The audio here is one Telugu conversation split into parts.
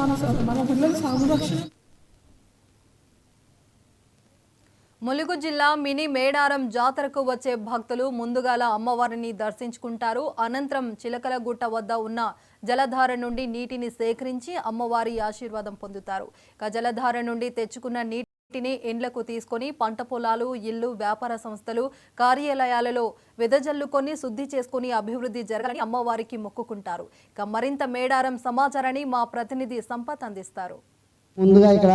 మన పిల్లల సంరక్షణ. ములుగు జిల్లా మినీ మేడారం జాతరకు వచ్చే భక్తులు ముందుగాల అమ్మవారిని దర్శించుకుంటారు. అనంతరం చిలకలగుట్ట వద్ద ఉన్న జలధార నుండి నీటిని సేకరించి అమ్మవారి ఆశీర్వాదం పొందుతారు. జలధార నుండి తెచ్చుకున్న నీటిని ఇండ్లకు తీసుకొని పంట పొలాలు, ఇల్లు, వ్యాపార సంస్థలు, కార్యాలయాలలో వెదజల్లుకొని శుద్ధి చేసుకుని అభివృద్ధి జరగాలని అమ్మవారికి మొక్కుకుంటారు. మరింత మేడారం సమాచారాన్ని మా ప్రతినిధి సంపత్ అందిస్తారు. ముందుగా ఇక్కడ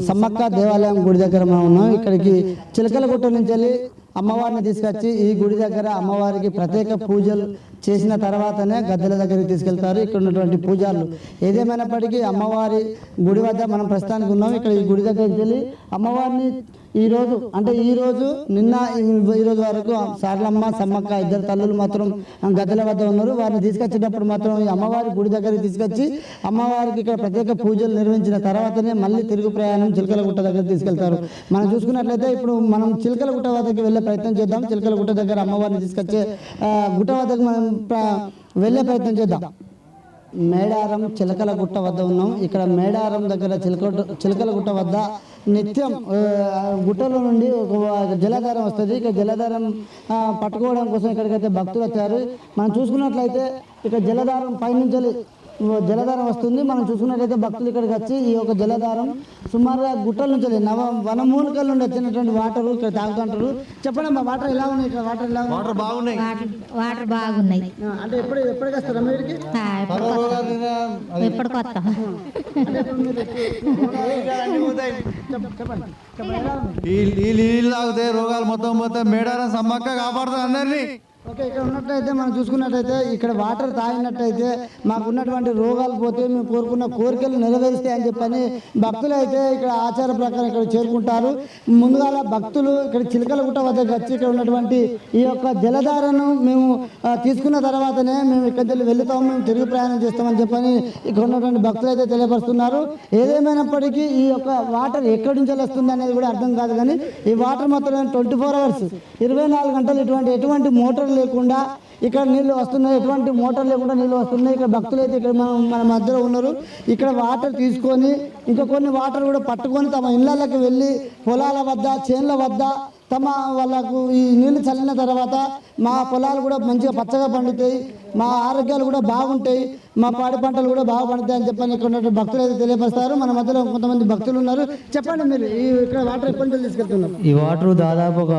సమ్మక్క దేవాలయం గుడి దగ్గర మనం ఉన్నాం. ఇక్కడికి చిలకలగుట్ట నుంచి వెళ్ళి అమ్మవారిని తీసుకొచ్చి ఈ గుడి దగ్గర అమ్మవారికి ప్రత్యేక పూజలు చేసిన తర్వాతనే గద్దెల దగ్గరికి తీసుకెళ్తారు. ఇక్కడ ఉన్నటువంటి పూజారులు ఏదేమైనప్పటికీ అమ్మవారి గుడి వద్ద మనం ప్రస్తుతానికి ఉన్నాం. ఇక్కడ ఈ గుడి దగ్గరికి వెళ్ళి అమ్మవారిని ఈరోజు నిన్న ఈరోజు వరకు సార్లమ్మ సమ్మక్క ఇద్దరు తల్లులు మాత్రం గద్దెల వద్ద ఉన్నారు. వారిని తీసుకొచ్చేటప్పుడు మాత్రం ఈ అమ్మవారి గుడి దగ్గరికి తీసుకొచ్చి అమ్మవారికి ఇక్కడ ప్రత్యేక పూజలు నిర్వహించిన తర్వాతనే మళ్ళీ తిరుగు ప్రయాణం చిలకలగుట్ట దగ్గర తీసుకెళ్తారు. మనం చూసుకున్నట్లయితే ఇప్పుడు మనం చిలకలగుట్ట వద్దకు వెళ్ళే ప్రయత్నం చేద్దాం. చిలకలగుట్ట దగ్గర అమ్మవారిని తీసుకొచ్చే గుట్ట వద్దకు మనం వెళ్ళే ప్రయత్నం చేద్దాం. మేడారం చిలకలగుట్ట వద్ద ఉన్నాం. ఇక్కడ మేడారం దగ్గర చిలకలగుట్ట వద్ద నిత్యం గుట్టలో నుండి ఒక జలధారం వస్తుంది. ఇక జలధారం పట్టుకోవడం కోసం ఇక్కడికైతే భక్తులు వచ్చారు. మనం చూసుకున్నట్లయితే ఇక్కడ జలధారం పైనుంచి జలధారం వస్తుంది. మనం చూసుకున్నట్లయితే భక్తులు ఇక్కడికి వచ్చి ఈ యొక్క జలధారం సుమారుగా గుట్టల నుంచి వనమూలికల నుండి వచ్చినటువంటి వాటర్ ఇక్కడ తాగుతుంటారు. చెప్పండి అమ్మా, వాటర్ ఎలా ఉన్నాయి? ఇక్కడ వాటర్ ఎలా వాటర్ బాగున్నాయి. వాటర్ బాగున్నాయి. అంటే ఎప్పటికి వస్తారా మీరికి? ఎప్పటికి వస్తాం. ఈ నీళ్ళు తాగితే రోగాలు మొత్తం మేడారం సమ్మక్క కాపాడుతుంది అందరినీ. ఓకే, ఇక్కడ ఉన్నట్లయితే మనం చూసుకున్నట్లయితే ఇక్కడ వాటర్ తాగినట్టయితే మాకున్నటువంటి రోగాలు పోతే మేము కోరుకున్న కోరికలు నెరవేరుస్తాయి అని చెప్పని భక్తులు అయితే ఇక్కడ ఆచార ప్రకారం ఇక్కడ చేరుకుంటారు. ముందుగా భక్తులు ఇక్కడ చిలకలగుట్ట వద్దకు వచ్చి ఇక్కడ ఉన్నటువంటి ఈ యొక్క జలధారను మేము తీసుకున్న తర్వాతనే మేము ఇక్కడికి వెళ్తాము, మేము తిరిగి ప్రయాణం చేస్తామని చెప్పని ఇక్కడ ఉన్నటువంటి భక్తులు అయితే తెలియపరుస్తున్నారు. ఏదేమైనప్పటికీ ఈ యొక్క వాటర్ ఎక్కడి నుంచి వస్తుంది అనేది కూడా అర్థం కాదు. కానీ ఈ వాటర్ మొత్తం 24 hours 24 గంటలు ఎటువంటి మోటార్ లేకుండా ఇక్కడ నీళ్లు వస్తున్నాయి. ఎటువంటి మోటార్ లేకుండా నీళ్లు వస్తున్నాయి. ఇక్కడ భక్తులు అయితే ఇక్కడ మన మధ్యలో ఉన్నారు. ఇక్కడ వాటర్ తీసుకొని ఇంకా కొన్ని వాటర్ కూడా పట్టుకొని తమ ఇళ్లకి వెళ్ళి పొలాల వద్ద, చేన్ల వద్ద తమ వాళ్ళకు ఈ నీళ్లు చల్లిన తర్వాత మా పొలాలు కూడా మంచిగా పచ్చగా పండుతాయి, మా ఆరోగ్యాలు కూడా బాగుంటాయి, మా పాడి పంటలు కూడా బాగా పండుతాయి అని చెప్పని ఇక్కడ ఉన్నటువంటి భక్తులు అయితే తెలియపరుస్తారు. మన మధ్యలో కొంతమంది భక్తులు ఉన్నారు. చెప్పండి, మీరు ఇక్కడ వాటర్ ఎప్పటి నుంచి తీసుకెళ్తున్నారు? ఈ వాటర్ దాదాపు ఒక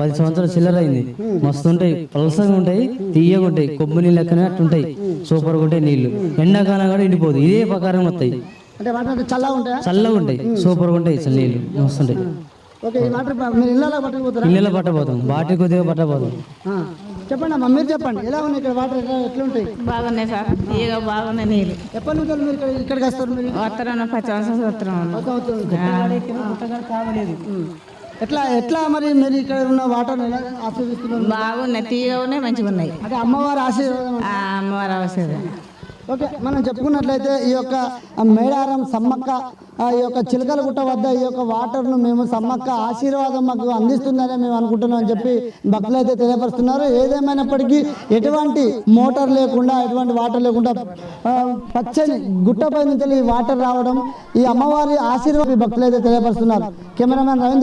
10 సంవత్సరాలు చిల్లర అయింది. మస్తు ఉంటాయి, పలసగా ఉంటాయి, తీయగా ఉంటాయి, కొబ్బరి నీళ్ళు లెక్కనే అట్టుంటాయి. సూపర్గా ఉంటాయి నీళ్లు. ఎండాకాలం కూడా ఎండిపోదు, ఇదే ప్రకారం వస్తాయి. అంటే వాటర్ చల్లగా ఉంటాయి, చల్లగా ఉంటాయి, సూపర్గా ఉంటాయి అసలు నీళ్ళు మస్తుంటాయి. ఓకే, ఈ వాటర్ మీరు ఇళ్ళలో పట్టకపోతారా? ఇళ్ళలో పట్టబోతాం, బాటిల్ కొద్దిగా పట్టబోతాం. చెప్పండి అమ్మా, మీరు చెప్పండి ఎలా ఉన్నాయి ఇక్కడ వాటర్ ఎట్లా ఉంటాయి? బాగున్నాయి సార్, ఇక బాగున్నాయి నీళ్ళు. ఎప్పటి నుంచి మీరు ఇక్కడికి వస్తారు? మీరు వస్తున్నాను 10 సంవత్సరాలు. ఎట్లా మరి మీరు ఇక్కడ ఉన్న వాటర్ ఎలా ఆస్వాదిస్తున్నారు? బాగున్నాయి, తీయగా ఉన్నాయి, మంచిగా ఉన్నాయి. అంటే అమ్మవారి ఆశీర్వాదం. అమ్మవారి ఆశీర్వాదం. ఓకే, మనం చెప్పుకున్నట్లయితే ఈ యొక్క మేడారం సమ్మక్క ఈ యొక్క చిలకలగుట్ట వద్ద ఈ యొక్క వాటర్ను మేము సమ్మక్క ఆశీర్వాదం మాకు అందిస్తుందని మేము అనుకుంటున్నాం అని చెప్పి భక్తులు అయితే తెలియపరుస్తున్నారు. ఏదేమైనప్పటికీ ఎటువంటి మోటార్ లేకుండా, ఎటువంటి వాటర్ లేకుండా పచ్చని గుట్టపై నుంచి ఈ వాటర్ రావడం, ఈ అమ్మవారి ఆశీర్వాదం భక్తులు అయితే తెలియపరుస్తున్నారు. కెమెరామెన్ రవీంద్ర